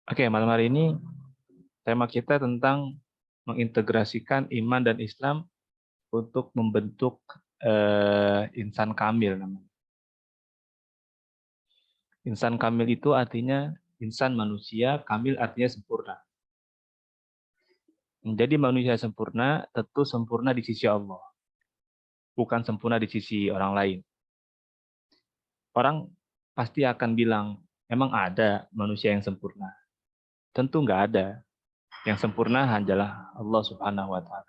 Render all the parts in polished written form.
Oke, malam hari ini tema kita tentang mengintegrasikan iman dan Islam untuk membentuk insan kamil namanya. Insan kamil itu artinya insan manusia, kamil artinya sempurna. Menjadi manusia sempurna tentu sempurna di sisi Allah, bukan sempurna di sisi orang lain. Orang pasti akan bilang, emang ada manusia yang sempurna? Tentu nggak ada. Yang sempurna hanyalah Allah Subhanahu wa Ta'ala.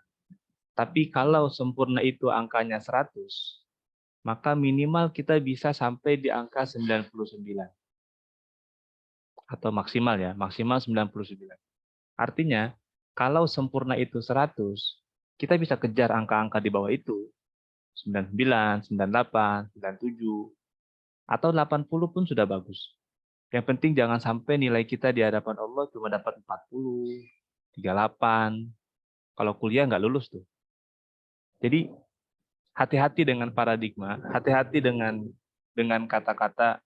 Tapi kalau sempurna itu angkanya 100, maka minimal kita bisa sampai di angka 99. Atau maksimal ya, maksimal 99. Artinya, kalau sempurna itu 100, kita bisa kejar angka-angka di bawah itu. 99, 98, 97, atau 80 pun sudah bagus. Yang penting jangan sampai nilai kita di hadapan Allah cuma dapat 40, 38. Kalau kuliah nggak lulus tuh. Jadi hati-hati dengan paradigma, hati-hati dengan kata-kata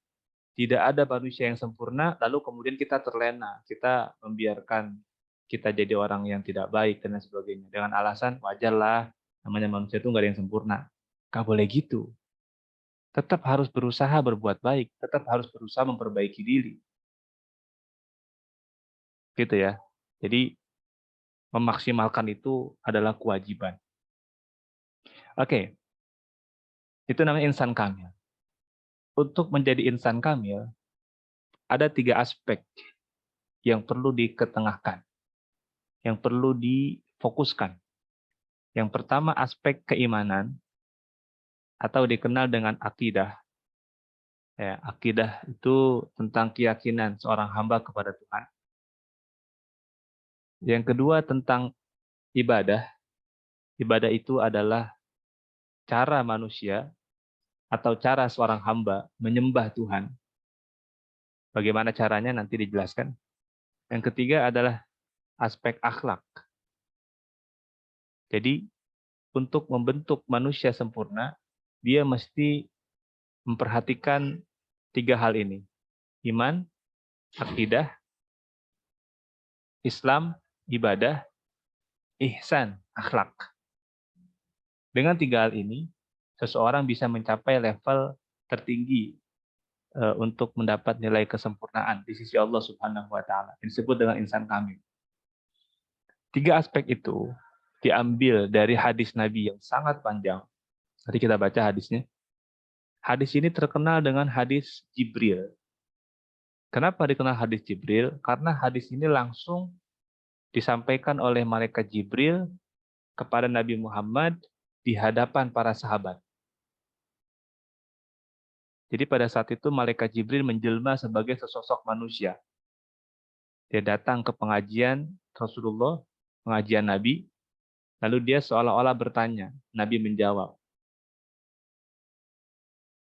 tidak ada manusia yang sempurna, lalu kemudian kita terlena, kita membiarkan kita jadi orang yang tidak baik dan lain sebagainya. Dengan alasan wajarlah, namanya manusia itu nggak ada yang sempurna. Nggak boleh gitu. Tetap harus berusaha berbuat baik, tetap harus berusaha memperbaiki diri. Gitu ya. Jadi memaksimalkan itu adalah kewajiban. Oke, itu namanya insan kamil. Untuk menjadi insan kamil, ada 3 aspek yang perlu diketengahkan, yang perlu difokuskan. Yang pertama aspek keimanan atau dikenal dengan akidah. Ya, akidah itu tentang keyakinan seorang hamba kepada Tuhan. Yang kedua tentang ibadah. Ibadah itu adalah cara manusia atau cara seorang hamba menyembah Tuhan. Bagaimana caranya nanti dijelaskan. Yang ketiga adalah aspek akhlak. Jadi untuk membentuk manusia sempurna, dia mesti memperhatikan 3 hal ini. Iman, akidah, Islam, ibadah, ihsan, akhlak. Dengan 3 hal ini, seseorang bisa mencapai level tertinggi untuk mendapat nilai kesempurnaan di sisi Allah Subhanahu wa Ta'ala. Disebut dengan insan kamil. 3 aspek itu diambil dari hadis Nabi yang sangat panjang. Tadi kita baca hadisnya. Hadis ini terkenal dengan hadis Jibril. Kenapa dikenal hadis Jibril? Karena hadis ini langsung disampaikan oleh malaikat Jibril kepada Nabi Muhammad di hadapan para sahabat. Jadi pada saat itu malaikat Jibril menjelma sebagai sesosok manusia. Dia datang ke pengajian Rasulullah, pengajian Nabi, lalu dia seolah-olah bertanya, Nabi menjawab.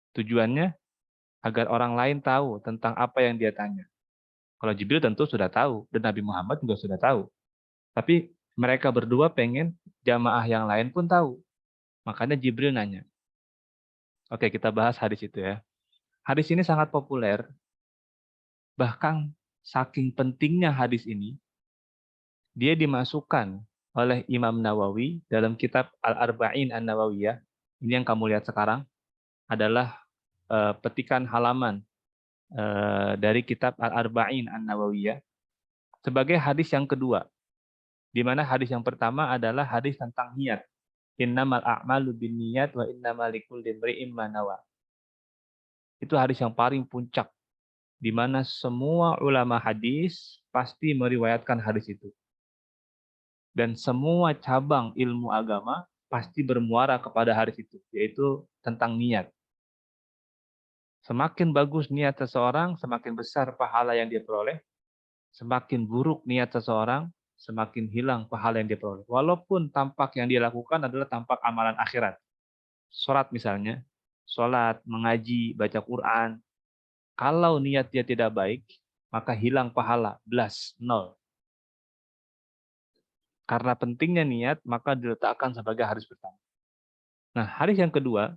Tujuannya agar orang lain tahu tentang apa yang dia tanya. Kalau Jibril tentu sudah tahu, dan Nabi Muhammad juga sudah tahu. Tapi mereka berdua pengen jamaah yang lain pun tahu. Makanya Jibril nanya. Oke, kita bahas hadis itu ya. Hadis ini sangat populer, bahkan saking pentingnya hadis ini, dia dimasukkan oleh Imam Nawawi dalam kitab Al-Arba'in An-Nawawiyah. Ini yang kamu lihat sekarang adalah petikan halaman dari kitab Al-Arba'in An-Nawawiyah sebagai hadis yang kedua. Di mana hadis yang pertama adalah hadis tentang niat. Innamal a'malu binniyat wa innamal likulli imri'in ma nawa. Itu hadis yang paling puncak di mana semua ulama hadis pasti meriwayatkan hadis itu. Dan semua cabang ilmu agama pasti bermuara kepada hadis itu, yaitu tentang niat. Semakin bagus niat seseorang, semakin besar pahala yang dia peroleh. Semakin buruk niat seseorang, semakin hilang pahala yang dia peroleh. Walaupun tampak yang dia lakukan adalah tampak amalan akhirat. Sholat misalnya, sholat, mengaji, baca Quran. Kalau niat dia tidak baik, maka hilang pahala, belas, nol. Karena pentingnya niat, maka diletakkan sebagai hadis pertama. Nah, hadis yang kedua,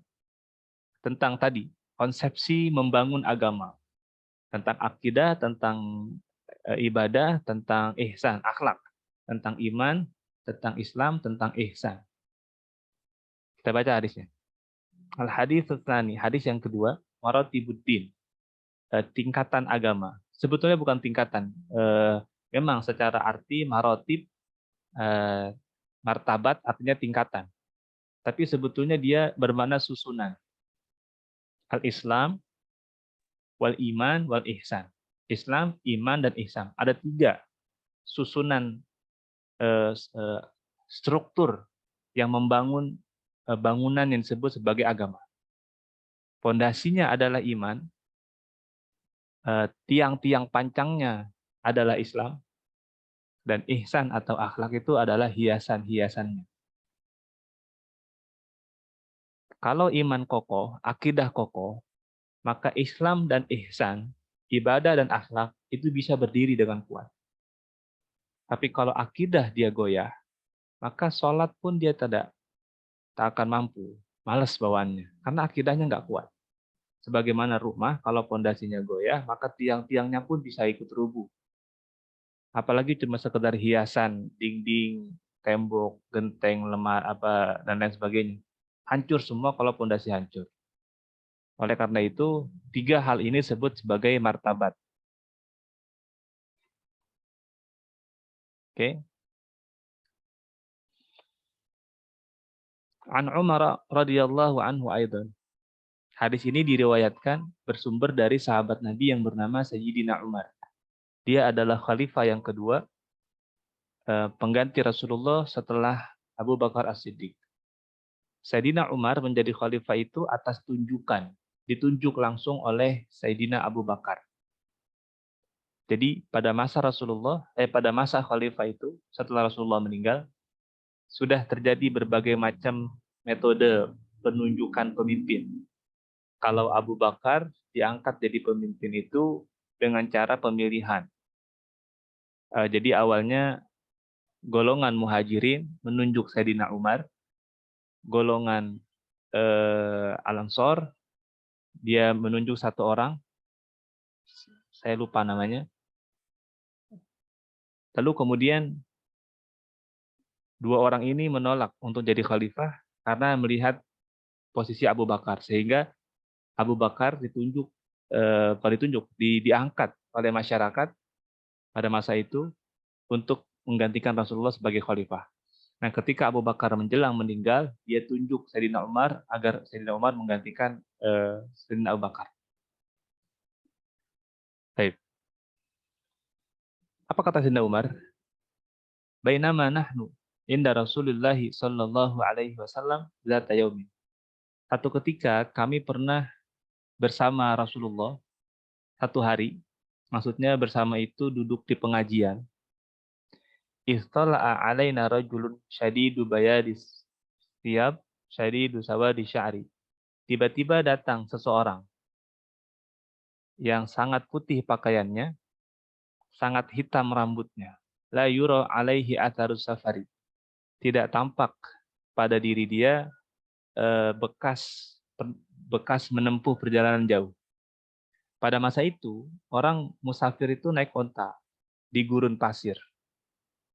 tentang tadi, konsepsi membangun agama. Tentang akidah, tentang ibadah, tentang ihsan, akhlak, tentang iman, tentang Islam, tentang ihsan. Kita baca hadisnya. Al-hadits tsani, hadis yang kedua, maratibuddin, tingkatan agama. Sebetulnya bukan tingkatan. Memang secara arti maratib, martabat artinya tingkatan. Tapi sebetulnya dia bermakna susunan. Al-Islam, wal iman, wal ihsan. Islam, iman, dan ihsan. Ada 3 susunan struktur yang membangun bangunan yang disebut sebagai agama. Pondasinya adalah iman, tiang-tiang pancangnya adalah Islam, dan ihsan atau akhlak itu adalah hiasan-hiasannya. Kalau iman kokoh, akidah kokoh, maka Islam dan ihsan, ibadah dan akhlak itu bisa berdiri dengan kuat. Tapi kalau akidah dia goyah, maka sholat pun dia tak akan mampu, malas bawaannya, karena akidahnya nggak kuat. Sebagaimana rumah, kalau pondasinya goyah, maka tiang-tiangnya pun bisa ikut rubuh. Apalagi cuma sekedar hiasan, dinding, tembok, genteng, lemar, dan lain sebagainya. Hancur semua kalau pondasi hancur. Oleh karena itu, 3 hal ini disebut sebagai martabat. Oke. An Umar radhiyallahu anhu aidan. Hadis ini diriwayatkan bersumber dari sahabat Nabi yang bernama Sayyidina Umar. Dia adalah khalifah yang kedua, pengganti Rasulullah setelah Abu Bakar As-Siddiq. Sayyidina Umar menjadi khalifah itu atas tunjukan, ditunjuk langsung oleh Sayyidina Abu Bakar. Jadi pada masa khalifah itu, setelah Rasulullah meninggal, sudah terjadi berbagai macam metode penunjukan pemimpin. Kalau Abu Bakar diangkat jadi pemimpin itu dengan cara pemilihan. Jadi awalnya golongan muhajirin menunjuk Sayyidina Umar, golongan Al-Ansor dia menunjuk 1 orang, saya lupa namanya. Lalu kemudian 2 orang ini menolak untuk jadi khalifah karena melihat posisi Abu Bakar, sehingga Abu Bakar diangkat oleh masyarakat pada masa itu untuk menggantikan Rasulullah sebagai khalifah. Nah, ketika Abu Bakar menjelang meninggal, dia tunjuk Sayyidina Umar agar Sayyidina Umar menggantikan Sayyidina Abu Bakar. Baik. Apa kata Sayyidina Umar? Bainama nahnu inda Rasulullah sallallahu alaihi wasallam zata yaumin. Satu ketika kami pernah bersama Rasulullah 1 hari, maksudnya bersama itu duduk di pengajian. Istala'a alaina rajulun syadidu bayadis thiyab syadidu sawadi sya'ri. Tiba-tiba datang seseorang yang sangat putih pakaiannya, sangat hitam rambutnya. La yura alaihi atharus safari. Tidak tampak pada diri dia bekas menempuh perjalanan jauh. Pada masa itu, orang musafir itu naik onta di gurun pasir.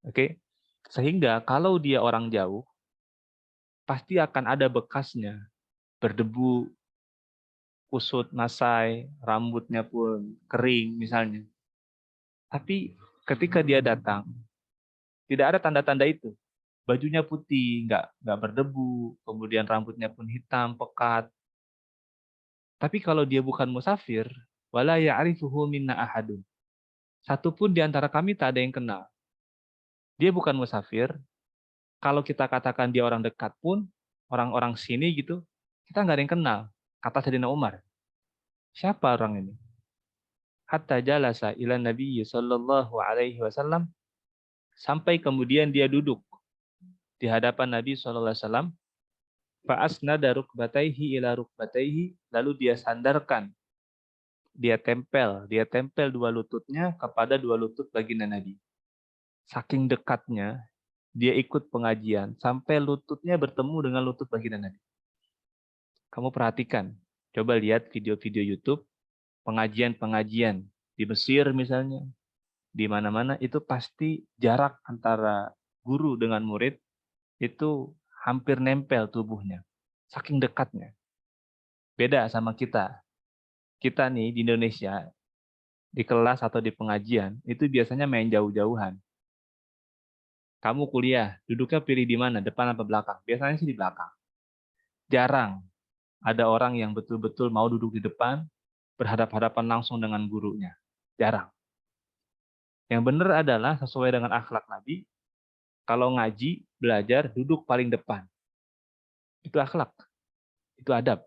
Oke. Sehingga kalau dia orang jauh, pasti akan ada bekasnya, berdebu, kusut, masai, rambutnya pun kering misalnya. Tapi ketika dia datang, tidak ada tanda-tanda itu. Bajunya putih, nggak berdebu, kemudian rambutnya pun hitam, pekat. Tapi kalau dia bukan musafir, wala ya'rifuhu minna ahadun. Satu pun di antara kami tak ada yang kenal. Dia bukan musafir. Kalau kita katakan dia orang dekat pun, orang-orang sini gitu, kita nggak ada yang kenal. Kata Sayyidina Umar. Siapa orang ini? Hatta jalasa ila Nabi sallallahu alaihi wasallam, sampai kemudian dia duduk di hadapan Nabi sallallahu alaihi wasallam. Fa asnada rukbataihi ila rukbataihi, lalu dia sandarkan, dia tempel 2 lututnya kepada 2 lutut baginda Nabi. Saking dekatnya dia ikut pengajian sampai lututnya bertemu dengan lutut baginda Nabi. Kamu perhatikan, coba lihat video-video YouTube pengajian-pengajian di Mesir misalnya, di mana-mana itu pasti jarak antara guru dengan murid itu hampir nempel tubuhnya. Saking dekatnya. Beda sama kita. Kita nih di Indonesia, di kelas atau di pengajian, itu biasanya main jauh-jauhan. Kamu kuliah, duduknya pilih di mana, depan apa belakang? Biasanya sih di belakang. Jarang ada orang yang betul-betul mau duduk di depan, berhadap-hadapan langsung dengan gurunya. Jarang. Yang benar adalah sesuai dengan akhlak Nabi, kalau ngaji, belajar, duduk paling depan. Itu akhlak, itu adab.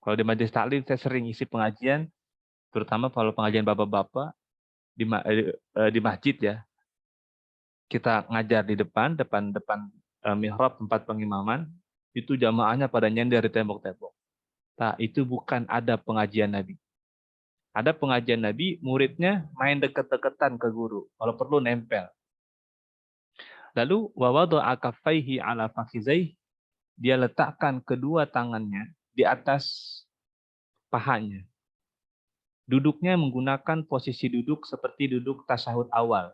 Kalau di majelis taklim, saya sering isi pengajian, terutama kalau pengajian bapak-bapak, di masjid ya, kita ngajar di depan mihrab tempat pengimaman, itu jamaahnya pada nyender di tembok-tembok. Nah, itu bukan adab pengajian Nabi. Ada pengajian Nabi, muridnya main deket-deketan ke guru, kalau perlu nempel. Lalu wawada'a kaffaihi ala fakhizaihi, dia letakkan kedua tangannya di atas pahanya. Duduknya menggunakan posisi duduk seperti duduk tasyahud awal.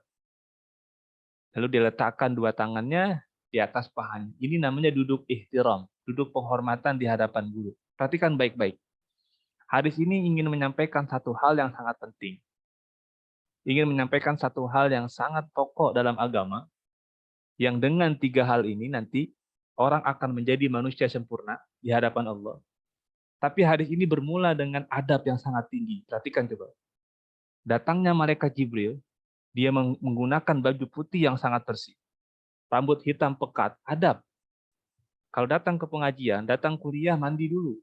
Lalu dia letakkan dua tangannya di atas pahanya. Ini namanya duduk ihtiram, duduk penghormatan di hadapan guru. Perhatikan baik-baik. Hadis ini ingin menyampaikan satu hal yang sangat penting. Ingin menyampaikan satu hal yang sangat pokok dalam agama, yang dengan tiga hal ini nanti orang akan menjadi manusia sempurna di hadapan Allah. Tapi hadis ini bermula dengan adab yang sangat tinggi. Perhatikan coba. Datangnya malaikat Jibril, dia menggunakan baju putih yang sangat bersih. Rambut hitam pekat, adab. Kalau datang ke pengajian, datang kuliah, mandi dulu.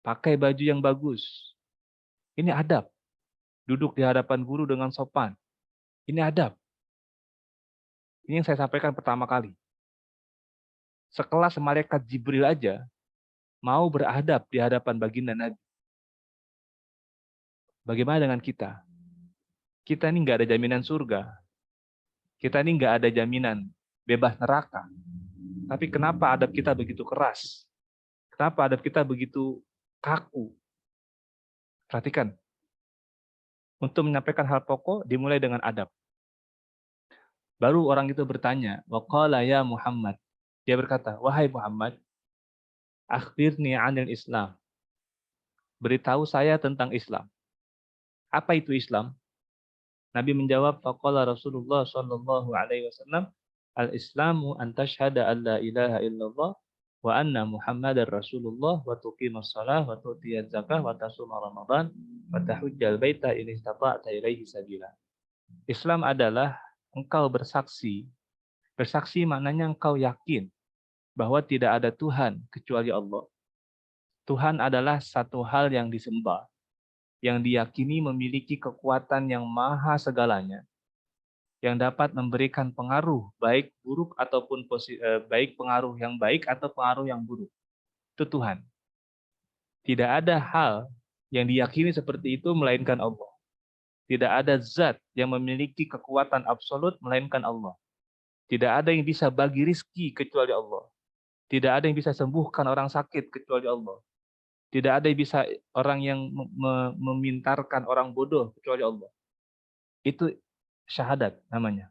Pakai baju yang bagus. Ini adab. Duduk di hadapan guru dengan sopan. Ini adab. Ini yang saya sampaikan pertama kali. Sekelas malaikat Jibril aja mau beradab di hadapan baginda Nabi. Bagaimana dengan kita? Kita ini nggak ada jaminan surga. Kita ini nggak ada jaminan bebas neraka. Tapi kenapa adab kita begitu keras? Kenapa adab kita begitu kaku? Perhatikan. Untuk menyampaikan hal pokok dimulai dengan adab. Baru orang itu bertanya, waqala ya Muhammad. Dia berkata, wahai Muhammad, akhbirni 'anil Islam. Beritahu saya tentang Islam. Apa itu Islam? Nabi menjawab, faqala Rasulullah sallallahu alaihi wasallam, al-Islamu an tashhada an la ilaha illallah wa anna Muhammadar Rasulullah wa tuqimus shalah wa tu'tiyaz zakah wa tasuma Ramadan wa tahujjal baita in istata'ta ilaihi sabila. Islam adalah engkau bersaksi. Bersaksi maknanya engkau yakin bahwa tidak ada Tuhan kecuali Allah. Tuhan adalah satu hal yang disembah, yang diyakini memiliki kekuatan yang maha segalanya, yang dapat memberikan pengaruh baik buruk ataupun baik pengaruh yang baik atau pengaruh yang buruk. Itu Tuhan. Tidak ada hal yang diyakini seperti itu melainkan Allah. Tidak ada zat yang memiliki kekuatan absolut melainkan Allah. Tidak ada yang bisa bagi rizki kecuali Allah. Tidak ada yang bisa sembuhkan orang sakit kecuali Allah. Tidak ada yang bisa orang yang memintarkan orang bodoh kecuali Allah. Itu syahadat namanya.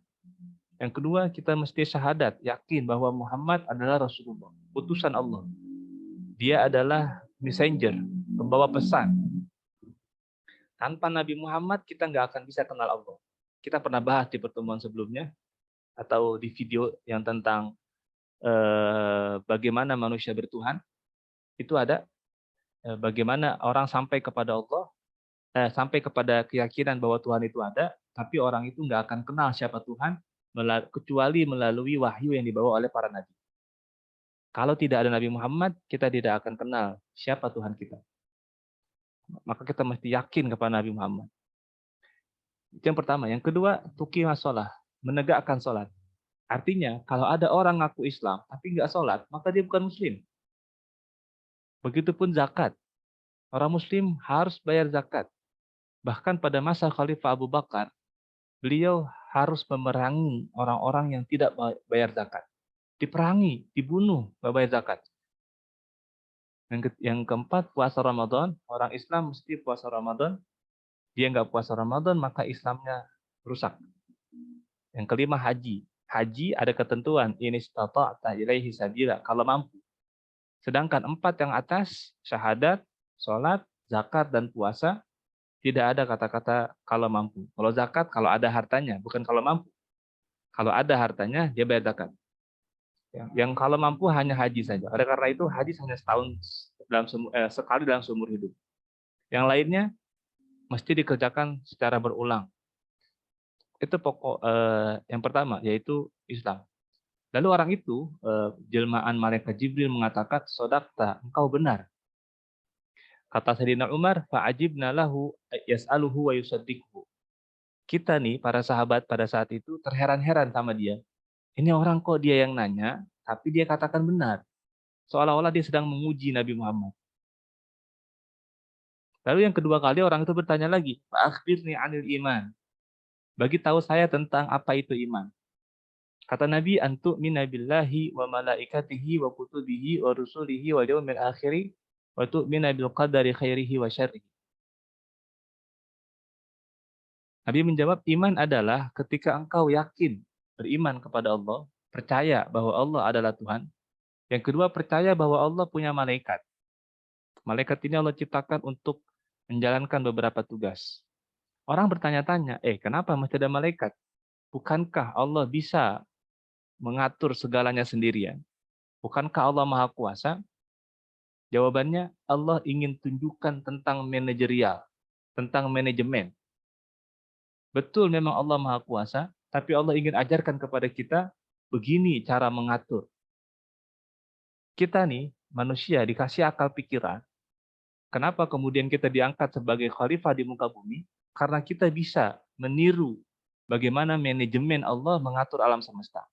Yang kedua, kita mesti syahadat, yakin bahwa Muhammad adalah Rasulullah, utusan Allah. Dia adalah messenger, pembawa pesan. Tanpa Nabi Muhammad, kita nggak akan bisa kenal Allah. Kita pernah bahas di pertemuan sebelumnya, atau di video yang tentang bagaimana manusia bertuhan. Itu ada bagaimana orang sampai kepada Allah, sampai kepada keyakinan bahwa Tuhan itu ada, tapi orang itu nggak akan kenal siapa Tuhan, kecuali melalui wahyu yang dibawa oleh para nabi. Kalau tidak ada Nabi Muhammad, kita tidak akan kenal siapa Tuhan kita. Maka kita mesti yakin kepada Nabi Muhammad. Itu yang pertama. Yang kedua, tuqimah sholat, menegakkan sholat. Artinya, kalau ada orang ngaku Islam, tapi nggak sholat, maka dia bukan Muslim. Begitupun zakat. Orang Muslim harus bayar zakat. Bahkan pada masa Khalifah Abu Bakar, beliau harus memerangi orang-orang yang tidak bayar zakat. Diperangi, dibunuh, nggak bayar zakat. Yang keempat, puasa Ramadan. Orang Islam mesti puasa Ramadan dia nggak puasa Ramadan, maka Islamnya rusak. Yang kelima, haji. Haji ada ketentuan, ini istata'ta ilaihi sabila, kalau mampu. Sedangkan 4 yang atas, syahadat, sholat, zakat, dan puasa, tidak ada kata-kata kalau mampu. Kalau zakat, kalau ada hartanya, bukan kalau mampu. Kalau ada hartanya, dia bayar zakat. Yang kalau mampu hanya haji saja. Oleh karena itu, haji hanya setahun sekali dalam seumur hidup. Yang lainnya mesti dikerjakan secara berulang. Itu pokok yang pertama, yaitu Islam. Lalu orang itu, jelmaan malaikat Jibril mengatakan, "Sodakta, engkau benar." Kata Sayyidina Umar, "Fa'ajibna lahu yas'aluhu wa yusaddiquhu." Kita nih, para sahabat pada saat itu terheran-heran sama dia. Ini orang kok dia yang nanya, tapi dia katakan benar. Seolah-olah dia sedang menguji Nabi Muhammad. Lalu yang kedua kali orang itu bertanya lagi, "Fa'akhbirni 'anil iman." Bagi tahu saya tentang apa itu iman. Kata Nabi, "Antu minabillahi wa malaikatihi wa kutubihi wa rusulihi wa yaumil akhiri wa tu'mina bil qadari khairihi wa syarrihi." Nabi menjawab, iman adalah ketika engkau yakin, beriman kepada Allah, percaya bahwa Allah adalah Tuhan. Yang kedua, percaya bahwa Allah punya malaikat. Malaikat ini Allah ciptakan untuk menjalankan beberapa tugas. Orang bertanya-tanya, kenapa masih ada malaikat? Bukankah Allah bisa mengatur segalanya sendirian? Bukankah Allah Maha Kuasa? Jawabannya, Allah ingin tunjukkan tentang manajerial, tentang manajemen. Betul memang Allah Maha Kuasa, tapi Allah ingin ajarkan kepada kita, begini cara mengatur. Kita nih, manusia dikasih akal pikiran, kenapa kemudian kita diangkat sebagai khalifah di muka bumi? Karena kita bisa meniru bagaimana manajemen Allah mengatur alam semesta.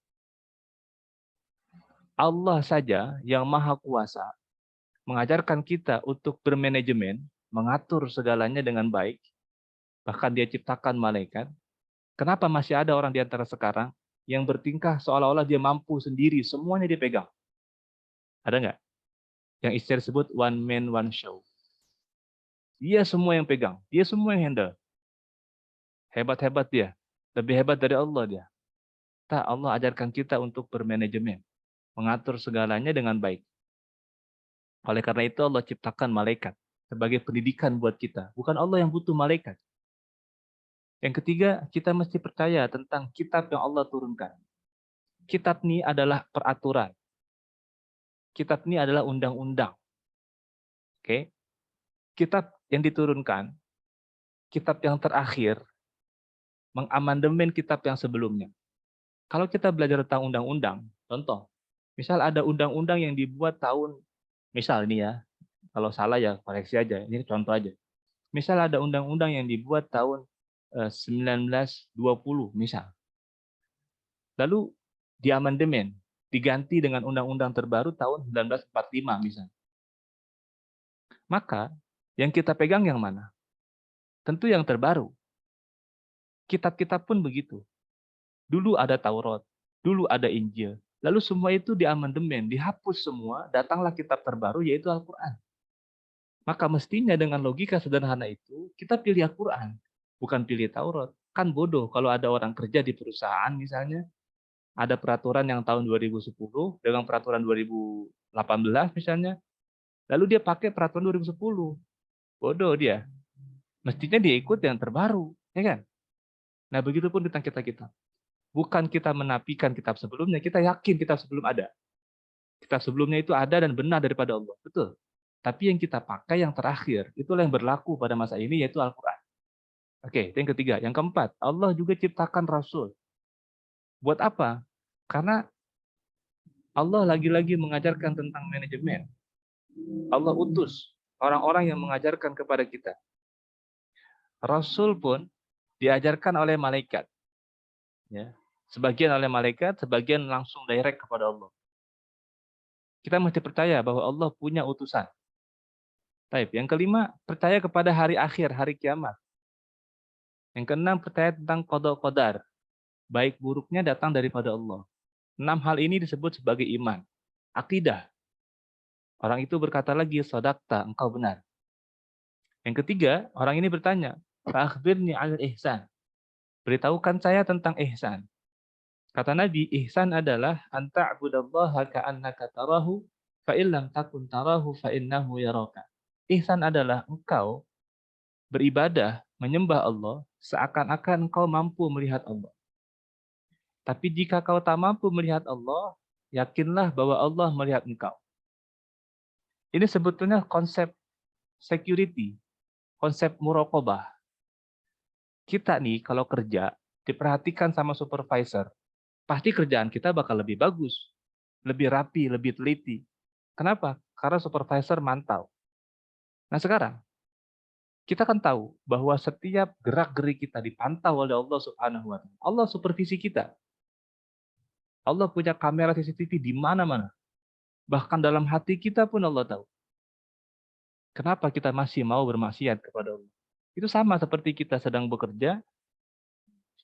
Allah saja yang Maha Kuasa mengajarkan kita untuk bermanajemen, mengatur segalanya dengan baik, bahkan dia ciptakan malaikat. Kenapa masih ada orang di antara sekarang yang bertingkah seolah-olah dia mampu sendiri, semuanya dia pegang? Ada nggak? Yang istilah disebut one man, one show. Dia semua yang pegang, dia semua yang handle. Hebat-hebat dia, lebih hebat dari Allah dia. Tak, Allah ajarkan kita untuk bermanajemen, mengatur segalanya dengan baik. Oleh karena itu Allah ciptakan malaikat sebagai pendidikan buat kita. Bukan Allah yang butuh malaikat. Yang ketiga, kita mesti percaya tentang kitab yang Allah turunkan. Kitab ini adalah peraturan. Kitab ini adalah undang-undang. Oke? Kitab yang diturunkan, kitab yang terakhir, mengamandemen kitab yang sebelumnya. Kalau kita belajar tentang undang-undang, contoh, misal ada undang-undang yang dibuat tahun, misal ini ya, kalau salah ya koreksi aja, ini contoh aja. Misal ada undang-undang yang dibuat tahun 1920 misal. Lalu diamandemen, diganti dengan undang-undang terbaru tahun 1945 misal. Maka yang kita pegang yang mana? Tentu yang terbaru. Kitab-kitab pun begitu. Dulu ada Taurat, dulu ada Injil. Lalu semua itu diamandemen, dihapus semua, datanglah kitab terbaru yaitu Al-Quran. Maka mestinya dengan logika sederhana itu, kita pilih Al-Quran, bukan pilih Taurat. Kan bodoh kalau ada orang kerja di perusahaan misalnya, ada peraturan yang tahun 2010 dengan peraturan 2018 misalnya, lalu dia pakai peraturan 2010. Bodoh dia. Mestinya dia ikut yang terbaru, ya kan? Nah, begitupun tentang kita. Bukan kita menafikan kitab sebelumnya, kita yakin kitab sebelum ada. Kitab sebelumnya itu ada dan benar daripada Allah, betul. Tapi yang kita pakai yang terakhir, itulah yang berlaku pada masa ini, yaitu Al-Quran. Oke, itu yang ketiga. Yang keempat, Allah juga ciptakan Rasul. Buat apa? Karena Allah lagi-lagi mengajarkan tentang manajemen. Allah utus orang-orang yang mengajarkan kepada kita. Rasul pun diajarkan oleh malaikat. Ya. Sebagian oleh malaikat, sebagian langsung direct kepada Allah. Kita mesti percaya bahwa Allah punya utusan. Taib. Yang kelima, percaya kepada hari akhir, hari kiamat. Yang keenam, percaya tentang qada qadar. Baik buruknya datang daripada Allah. 6 hal ini disebut sebagai iman. Akidah. Orang itu berkata lagi, sodakta, engkau benar. Yang ketiga, orang ini bertanya, Fa akhbirni 'anil ihsan. Beritahukan saya tentang ihsan. Kata Nabi, ihsan adalah anta'budallaha ka'annaka tarahu fa illam takun tarahu fa innahu yaraka. Ihsan adalah engkau beribadah, menyembah Allah seakan-akan engkau mampu melihat Allah. Tapi jika kau tak mampu melihat Allah, yakinlah bahwa Allah melihat engkau. Ini sebetulnya konsep security, konsep muraqabah. Kita nih kalau kerja, diperhatikan sama supervisor, pasti kerjaan kita bakal lebih bagus, lebih rapi, lebih teliti. Kenapa? Karena supervisor mantau. Nah sekarang, kita kan tahu bahwa setiap gerak-gerik kita dipantau oleh Allah Subhanahu wa Ta'ala. Allah supervisi kita. Allah punya kamera CCTV di mana-mana. Bahkan dalam hati kita pun Allah tahu. Kenapa kita masih mau bermaksiat kepada Allah? Itu sama seperti kita sedang bekerja,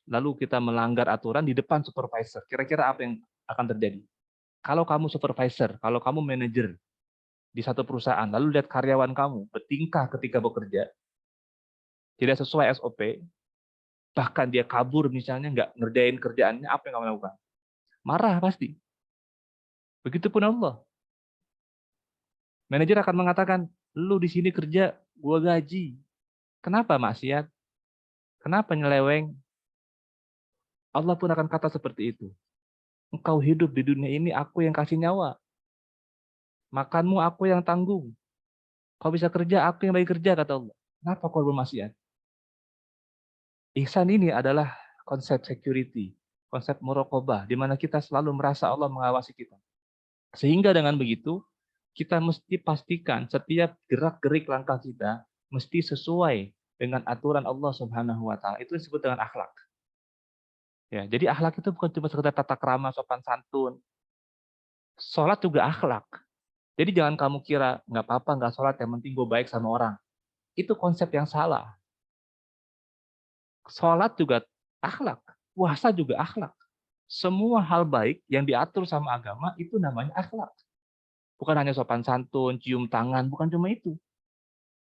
lalu kita melanggar aturan di depan supervisor. Kira-kira apa yang akan terjadi? Kalau kamu supervisor, kalau kamu manajer di satu perusahaan, lalu lihat karyawan kamu bertingkah ketika bekerja, tidak sesuai SOP, bahkan dia kabur misalnya, nggak ngerjain kerjaannya, apa yang kamu lakukan? Marah pasti. Begitupun Allah. Manajer akan mengatakan, lu di sini kerja, gua gaji. Kenapa maksiat? Kenapa nyeleweng? Allah pun akan kata seperti itu. Engkau hidup di dunia ini, aku yang kasih nyawa. Makanmu aku yang tanggung. Kau bisa kerja, aku yang bagi kerja, kata Allah. Kenapa kau bermaksiat? Ihsan ini adalah konsep security, konsep muraqabah, di mana kita selalu merasa Allah mengawasi kita. Sehingga dengan begitu, kita mesti pastikan setiap gerak-gerik langkah kita mesti sesuai dengan aturan Allah Subhanahu wa Ta'ala. Itu disebut dengan akhlak. Ya, jadi akhlak itu bukan cuma sekedar tata krama, sopan santun. Sholat juga akhlak. Jadi jangan kamu kira nggak apa-apa, nggak sholat, yang penting gue baik sama orang. Itu konsep yang salah. Sholat juga akhlak, puasa juga akhlak. Semua hal baik yang diatur sama agama itu namanya akhlak. Bukan hanya sopan santun, cium tangan, bukan cuma itu.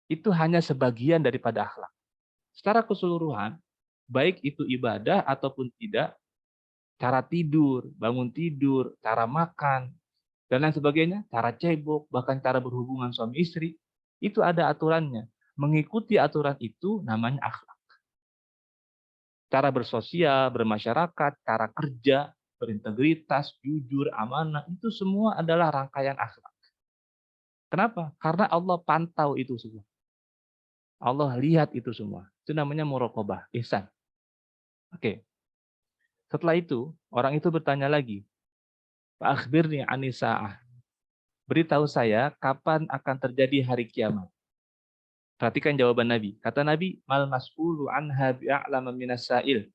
Itu hanya sebagian daripada akhlak. Secara keseluruhan, baik itu ibadah ataupun tidak, cara tidur, bangun tidur, cara makan, dan lain sebagainya, cara cebok, bahkan cara berhubungan suami istri, itu ada aturannya. Mengikuti aturan itu namanya akhlak. Cara bersosial, bermasyarakat, cara kerja, berintegritas, jujur, amanah, itu semua adalah rangkaian akhlak. Kenapa? Karena Allah pantau itu semua. Allah lihat itu semua. Itu namanya muraqabah, ihsan. Oke. Setelah itu, orang itu bertanya lagi, Pak akhbirni anisa'ah. Beritahu saya kapan akan terjadi hari kiamat. Perhatikan jawaban Nabi. Kata Nabi, mal mas'ulu anha bi'a'lama minas sa'il.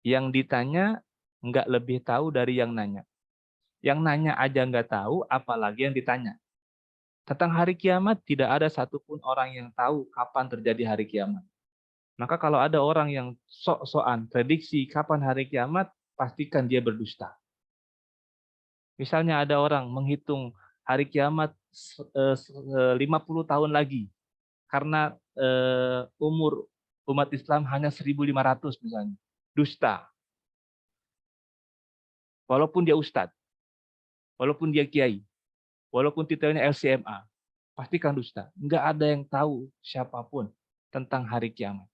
Yang ditanya nggak lebih tahu dari yang nanya. Yang nanya aja nggak tahu, apalagi yang ditanya. Tentang hari kiamat, tidak ada satupun orang yang tahu kapan terjadi hari kiamat. Maka kalau ada orang yang sok-sokan prediksi kapan hari kiamat, pastikan dia berdusta. Misalnya ada orang menghitung hari kiamat 50 tahun lagi, karena umur umat Islam hanya 1.500 misalnya. Dusta. Walaupun dia ustadz, walaupun dia kiai, walaupun titelnya LCMA, pastikan dusta. Nggak ada yang tahu siapapun tentang hari kiamat.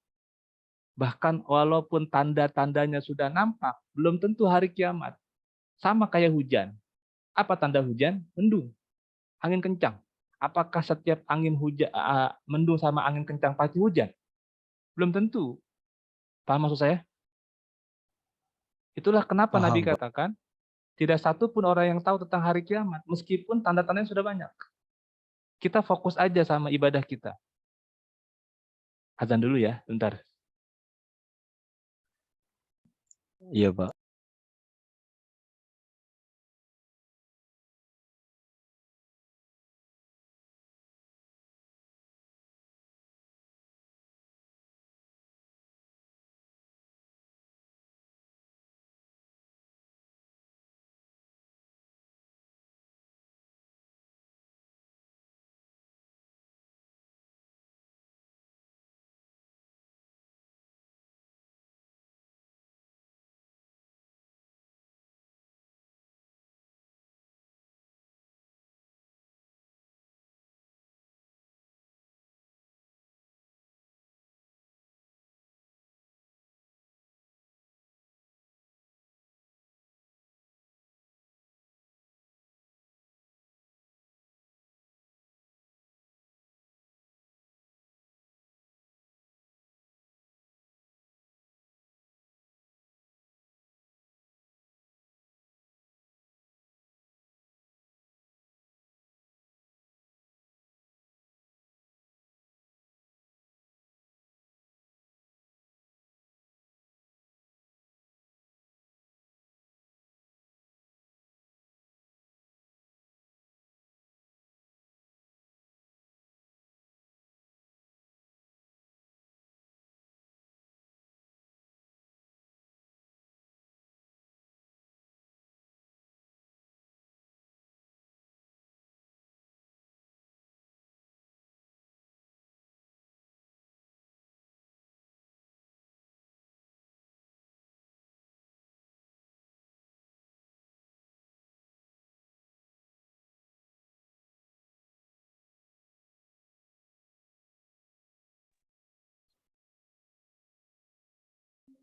Bahkan walaupun tanda-tandanya sudah nampak, belum tentu hari kiamat. Sama kayak hujan. Apa tanda hujan? Mendung, angin kencang. Apakah setiap angin hujan, mendung sama angin kencang pasti hujan? Belum tentu. Paham maksud saya? Itulah kenapa Nabi Paham, Pak. katakan, tidak satu pun orang yang tahu tentang hari kiamat, meskipun tanda-tandanya sudah banyak. Kita fokus aja sama ibadah kita. Azan dulu ya, bentar. Iya, Pak.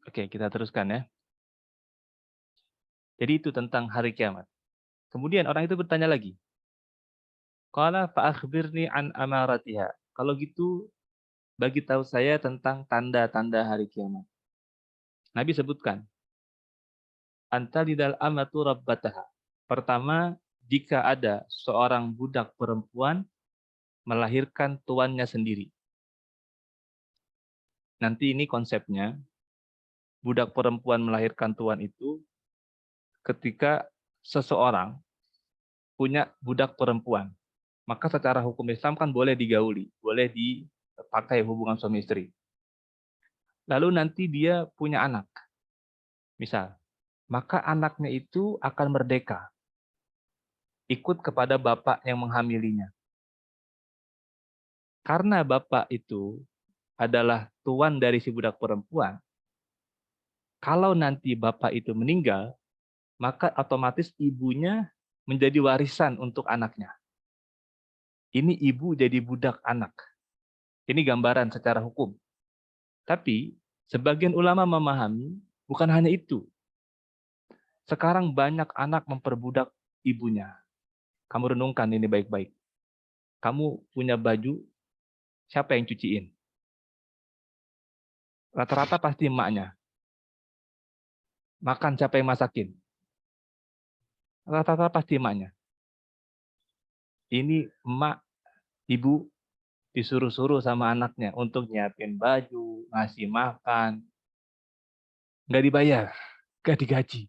Oke, kita teruskan ya. Jadi itu tentang hari kiamat. Kemudian orang itu bertanya lagi. Qala fa akhbirni an amaratiha. Kalau gitu bagi tahu saya tentang tanda-tanda hari kiamat. Nabi sebutkan, anta lidal amatu rabbataha. Pertama, jika ada seorang budak perempuan melahirkan tuannya sendiri. Nanti ini konsepnya, budak perempuan melahirkan tuan itu ketika seseorang punya budak perempuan. Maka secara hukum Islam kan boleh digauli, boleh dipakai hubungan suami istri. Lalu nanti dia punya anak, misal, maka anaknya itu akan merdeka, ikut kepada bapak yang menghamilinya. Karena bapak itu adalah tuan dari si budak perempuan, kalau nanti bapak itu meninggal, maka otomatis ibunya menjadi warisan untuk anaknya. Ini ibu jadi budak anak. Ini gambaran secara hukum. Tapi sebagian ulama memahami bukan hanya itu. Sekarang banyak anak memperbudak ibunya. Kamu renungkan ini baik-baik. Kamu punya baju, siapa yang cuciin? Rata-rata pasti emaknya. Makan siapa yang masakin? Rata-rata pasti emaknya. Ini emak, ibu disuruh-suruh sama anaknya untuk nyiapin baju, ngasih makan. Nggak dibayar, nggak digaji.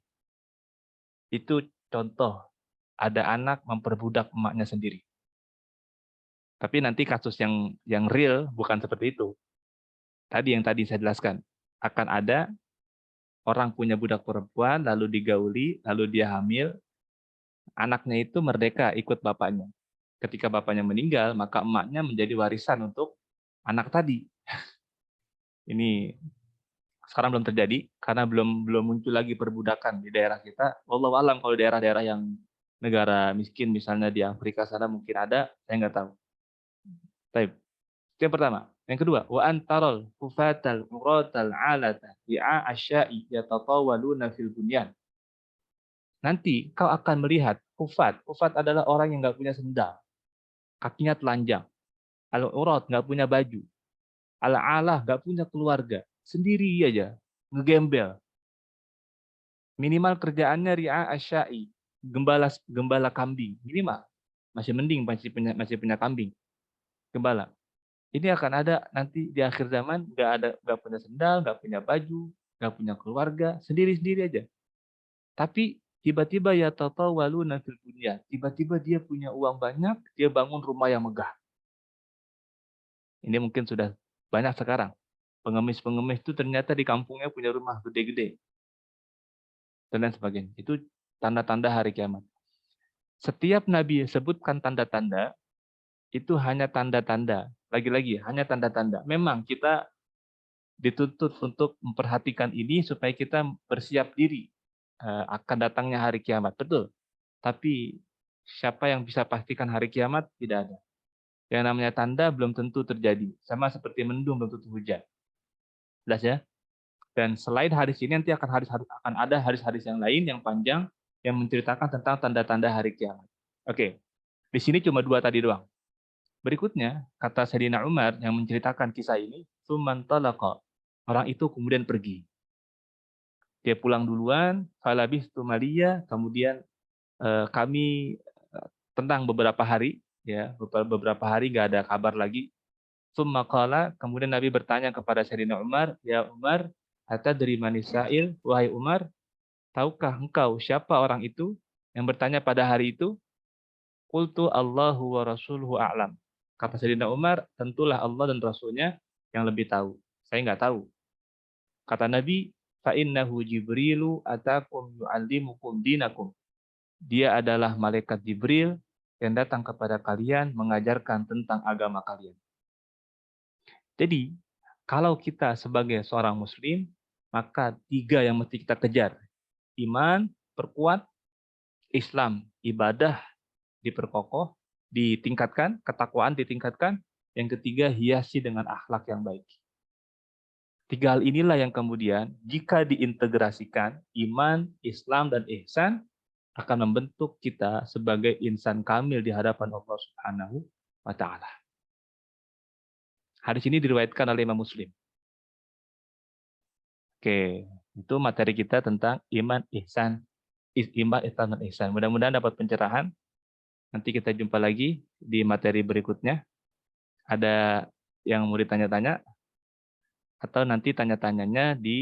Itu contoh, ada anak memperbudak emaknya sendiri. Tapi nanti kasus yang real bukan seperti itu. Tadi yang tadi saya jelaskan, akan ada orang punya budak perempuan, lalu digauli, lalu dia hamil, anaknya itu merdeka ikut bapaknya. Ketika bapaknya meninggal, maka emaknya menjadi warisan untuk anak tadi. Ini sekarang belum terjadi karena belum muncul lagi perbudakan di daerah kita. Wallahu alam kalau daerah-daerah yang negara miskin misalnya di Afrika sana mungkin ada, saya nggak tahu. Baik. Itu yang pertama. Yang kedua, wa antarul kufatal uratal alata bi'a asya'i yatatawaluna fil bunyan. Nanti kau akan melihat kufat. Kufat adalah orang yang nggak punya sendal, kakinya telanjang. Al-urat nggak punya baju. Al-alah nggak punya keluarga, sendiri aja, ngegembel. Minimal kerjaannya ri'a asya'i, gembala gembala kambing. Minimal masih mending masih punya kambing, gembala. Ini akan ada nanti di akhir zaman nggak punya sendal, nggak punya baju, nggak punya keluarga, sendiri-sendiri aja. Tapi tiba-tiba ya tatawaluna fil bunyan. Tiba-tiba dia punya uang banyak, dia bangun rumah yang megah. Ini mungkin sudah banyak sekarang. Pengemis-pengemis itu ternyata di kampungnya punya rumah gede-gede dan lain sebagainya. Itu tanda-tanda hari kiamat. Setiap nabi sebutkan tanda-tanda, itu hanya tanda-tanda. Lagi-lagi, hanya tanda-tanda. Memang kita dituntut untuk memperhatikan ini supaya kita bersiap diri akan datangnya hari kiamat. Betul. Tapi siapa yang bisa pastikan hari kiamat? Tidak ada. Yang namanya tanda belum tentu terjadi. Sama seperti mendung belum tentu hujan. Jelas ya? Dan selain hadis ini nanti akan ada hadis-hadis yang lain yang panjang yang menceritakan tentang tanda-tanda hari kiamat. Oke. Di sini cuma 2 tadi doang. Berikutnya, kata Sayyidina Umar yang menceritakan kisah ini, "Tsumman talaqa." Orang itu kemudian pergi. Dia pulang duluan, falabithtu maliya, kemudian kami tentang beberapa hari, ya, beberapa hari nggak ada kabar lagi. Tsumma qala, kemudian Nabi bertanya kepada Sayyidina Umar, "Ya Umar, atadri man sa'il?" Wahai Umar, tahukah engkau siapa orang itu yang bertanya pada hari itu? Qultu Allahu wa rasuluhu a'lam. Kata Sayyidina Umar, tentulah Allah dan Rasulnya yang lebih tahu. Saya nggak tahu. Kata Nabi, fa innahu Jibrilu atakum yu'allimukum dinakum. Dia adalah malaikat Jibril yang datang kepada kalian mengajarkan tentang agama kalian. Jadi, kalau kita sebagai seorang muslim, maka 3 yang mesti kita kejar. Iman, perkuat, Islam, ibadah, diperkokoh, ditingkatkan, ketakwaan ditingkatkan. Yang ketiga, hiasi dengan akhlak yang baik. Tiga hal inilah yang kemudian jika diintegrasikan, iman, Islam, dan ihsan akan membentuk kita sebagai insan kamil di hadapan Allah Subhanahu wa taala. Hadis ini diriwayatkan oleh Imam Muslim. Oke, itu materi kita tentang iman, ihsan, iman, ihsan, dan ihsan. Mudah-mudahan dapat pencerahan. Nanti kita jumpa lagi di materi berikutnya. Ada yang mau ditanya-tanya atau nanti tanya-tanyanya di